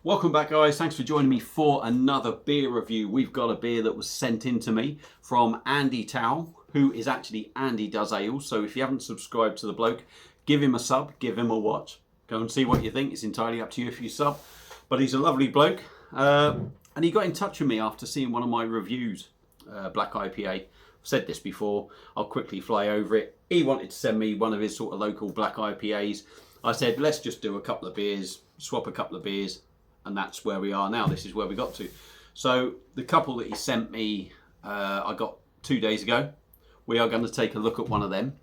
Welcome back, guys. Thanks for joining me for another beer review. We've got a beer that was sent in to me from Andy Towell, who is actually Andy Does Ale. So if you haven't subscribed to the bloke, give him a sub, give him a watch. Go and see what you think. It's entirely up to you if you sub. But he's a lovely bloke. And he got in touch with me after seeing one of my reviews, Black IPA. I've said this before. I'll quickly fly over it. He wanted to send me one of his sort of local Black IPAs. I said, let's just do a couple of beers, swap a couple of beers. And that's where we are now. This is where we got to. So the couple that he sent me, I got 2 days ago. We are going to take a look at one of them.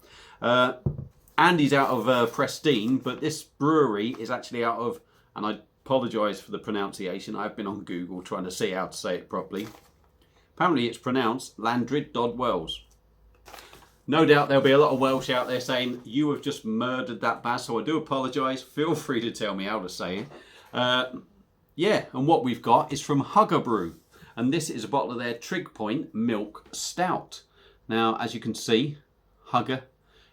Andy's out of Pristine, but this brewery is actually out of, and I apologise for the pronunciation. I've been on Google trying to see how to say it properly. Apparently it's pronounced Llandryd Dod Wells. No doubt there'll be a lot of Welsh out there saying, you have just murdered that Baz, so I do apologise. Feel free to tell me how to say it. Yeah, and what we've got is from Hwgga Brew. And this is a bottle of their Trig Point Milk Stout. Now, as you can see, Hwgga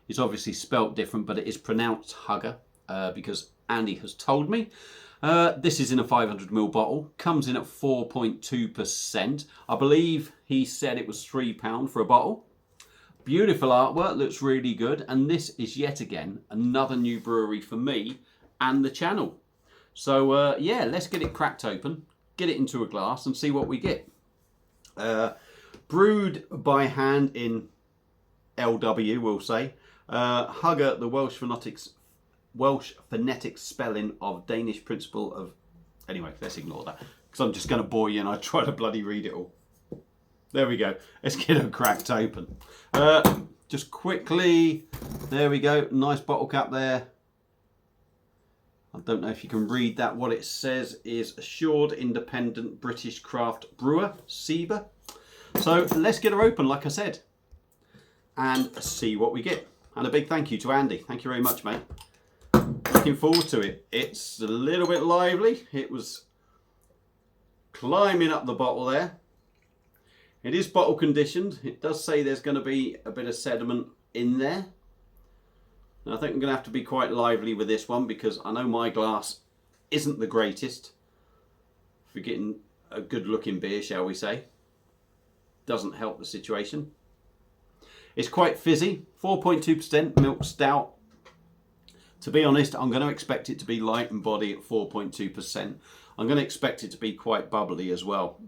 is obviously spelt different, but it is pronounced Hwgga because Andy has told me. This is in a 500ml bottle. Comes in at 4.2%. I believe he said it was £3 for a bottle. Beautiful artwork, looks really good. And this is yet again another new brewery for me and the channel. So yeah, let's get it cracked open, get it into a glass and see what we get. Brewed by hand in LW, we'll say. Hwgga, the Welsh phonetic spelling of Danish principle of... Anyway, let's ignore that, because I'm just going to bore you and I try to bloody read it all. There we go. Let's get it cracked open. Just quickly, there we go. Nice bottle cap there. I don't know if you can read that. What it says is Assured Independent British Craft Brewer, SIBA. So let's get her open, like I said, and see what we get. And a big thank you to Andy. Thank you very much, mate. Looking forward to it. It's a little bit lively. It was climbing up the bottle there. It is bottle conditioned. It does say there's going to be a bit of sediment in there. And I think I'm going to have to be quite lively with this one because I know my glass isn't the greatest for getting a good looking beer, shall we say. Doesn't help the situation. It's quite fizzy, 4.2% milk stout. To be honest, I'm going to expect it to be light in body at 4.2%. I'm going to expect it to be quite bubbly as well,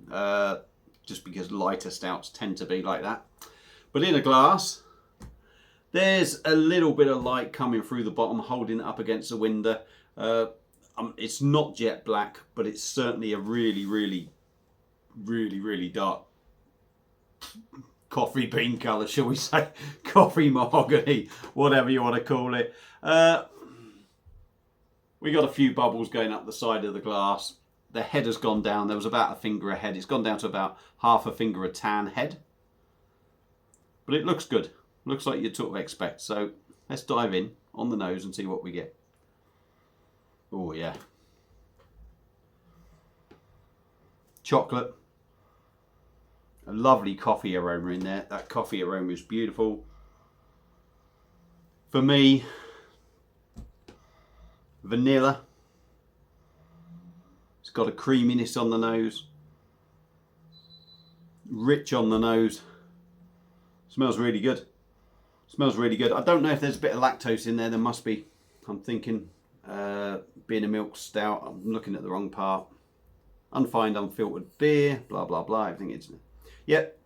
just because lighter stouts tend to be like that. But in a glass, there's a little bit of light coming through the bottom, holding it up against the window. It's not jet black, but it's certainly a really dark coffee bean colour, shall we say? Coffee mahogany, whatever you want to call it. We got a few bubbles going up the side of the glass. The head has gone down. There was about a finger of head. It's gone down to about half a finger of tan head. But it looks good. Looks like you'd sort of expect. So let's dive in on the nose and see what we get. Oh yeah. Chocolate. A lovely coffee aroma in there. That coffee aroma is beautiful. For me, vanilla. It's got a creaminess on the nose. Rich on the nose. Smells really good. Smells really good. I don't know if there's a bit of lactose in there. There must be. I'm thinking, being a milk stout, I'm looking at the wrong part. Unfined, unfiltered beer, blah, blah, blah. I think it's... Yep.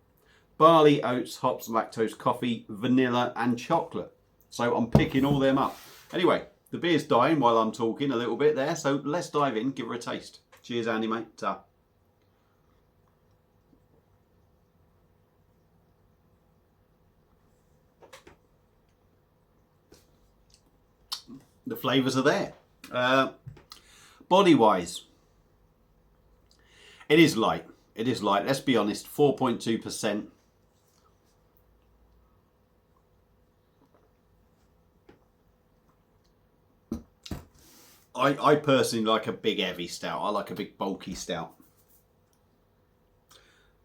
Barley, oats, hops, lactose, coffee, vanilla, and chocolate. So I'm picking all them up. Anyway, the beer's dying while I'm talking a little bit there. So let's dive in, give her a taste. Cheers, Andy, mate. Ta. The flavours are there. Body-wise, it is light. It is light. Let's be honest, 4.2%. I personally like a big heavy stout. I like a big bulky stout.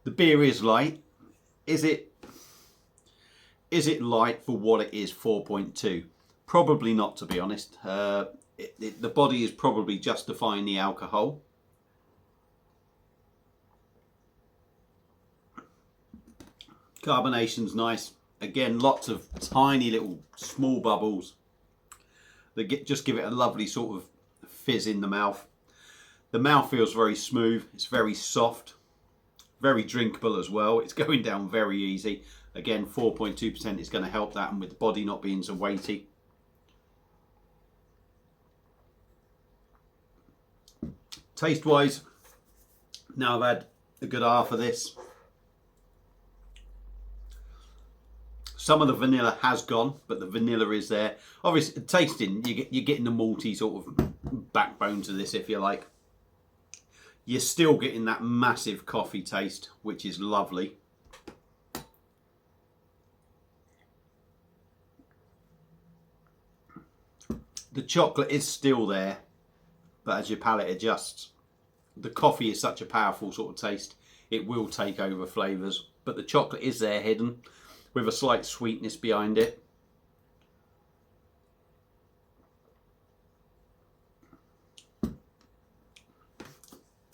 The beer is light. Is it light for what it is, 4.2? Probably not, to be honest. The body is probably justifying the alcohol. Carbonation's nice. Again, lots of tiny little small bubbles that just give it a lovely sort of fizz in the mouth. The mouth feels very smooth. It's very soft, very drinkable as well. It's going down very easy. Again, 4.2% is going to help that, and with the body not being so weighty. Taste wise, now I've had a good half of this. Some of the vanilla has gone, but the vanilla is there. Obviously, tasting, you're getting the malty sort of backbone to this, if you like. You're still getting that massive coffee taste, which is lovely. The chocolate is still there, but as your palate adjusts, the coffee is such a powerful sort of taste, it will take over flavours. But the chocolate is there hidden, with a slight sweetness behind it.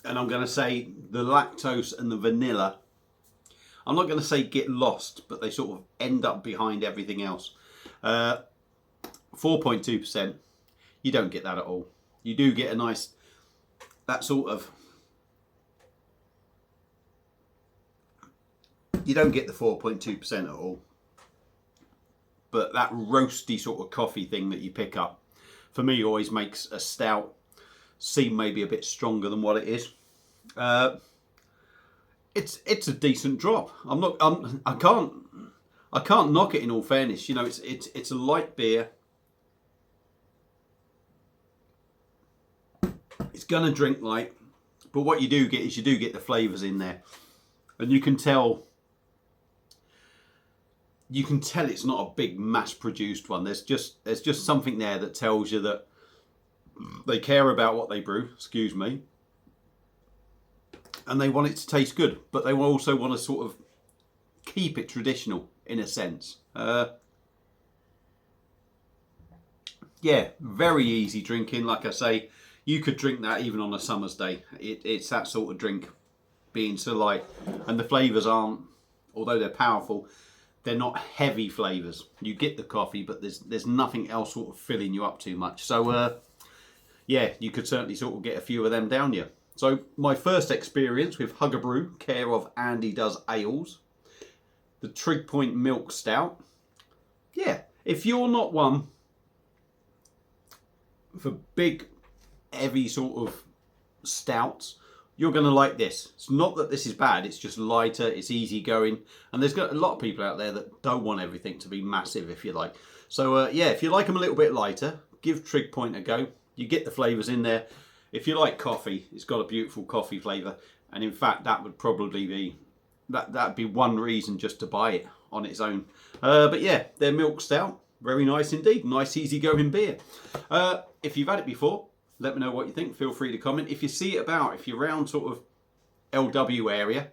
And I'm going to say the lactose and the vanilla, I'm not going to say get lost, but they sort of end up behind everything else. 4.2%, you don't get that at all. You do get a nice, that sort of, you don't get the 4.2% at all. But that roasty sort of coffee thing that you pick up, for me, always makes a stout seem maybe a bit stronger than what it is. It's a decent drop. I can't knock it, in all fairness. You know, it's a light beer. It's gonna drink light, but what you do get is you do get the flavours in there, and you can tell it's not a big mass-produced one. There's just something there that tells you that they care about what they brew, excuse me, and they want it to taste good, but they also want to sort of keep it traditional in a sense. Yeah, very easy drinking. Like I say, you could drink that even on a summer's day. It's that sort of drink, being so light, and the flavours aren't, although they're powerful, they're not heavy flavours. You get the coffee, but there's nothing else sort of filling you up too much. So yeah, you could certainly sort of get a few of them down you. So my first experience with Hwgga Brew, care of Andy Does Ales, the Trig Point Milk Stout. Yeah, if you're not one for big, heavy sort of stouts, you're going to like this. It's not that this is bad, it's just lighter, it's easy going, and there's got a lot of people out there that don't want everything to be massive, if you like. So yeah, if you like them a little bit lighter, give Trig Point a go. You get the flavours in there. If you like coffee, it's got a beautiful coffee flavour, and in fact that would probably be that'd be one reason just to buy it on its own. But yeah, their milk stout, very nice indeed. Nice easy going beer. If you've had it before, let me know what you think. Feel free to comment. If you see it about, if you're around sort of LW area,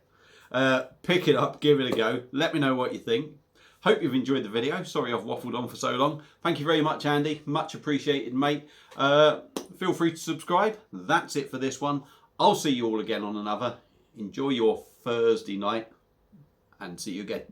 pick it up, give it a go. Let me know what you think. Hope you've enjoyed the video. Sorry I've waffled on for so long. Thank you very much, Andy. Much appreciated, mate. Feel free to subscribe. That's it for this one. I'll see you all again on another. Enjoy your Thursday night, and see you again.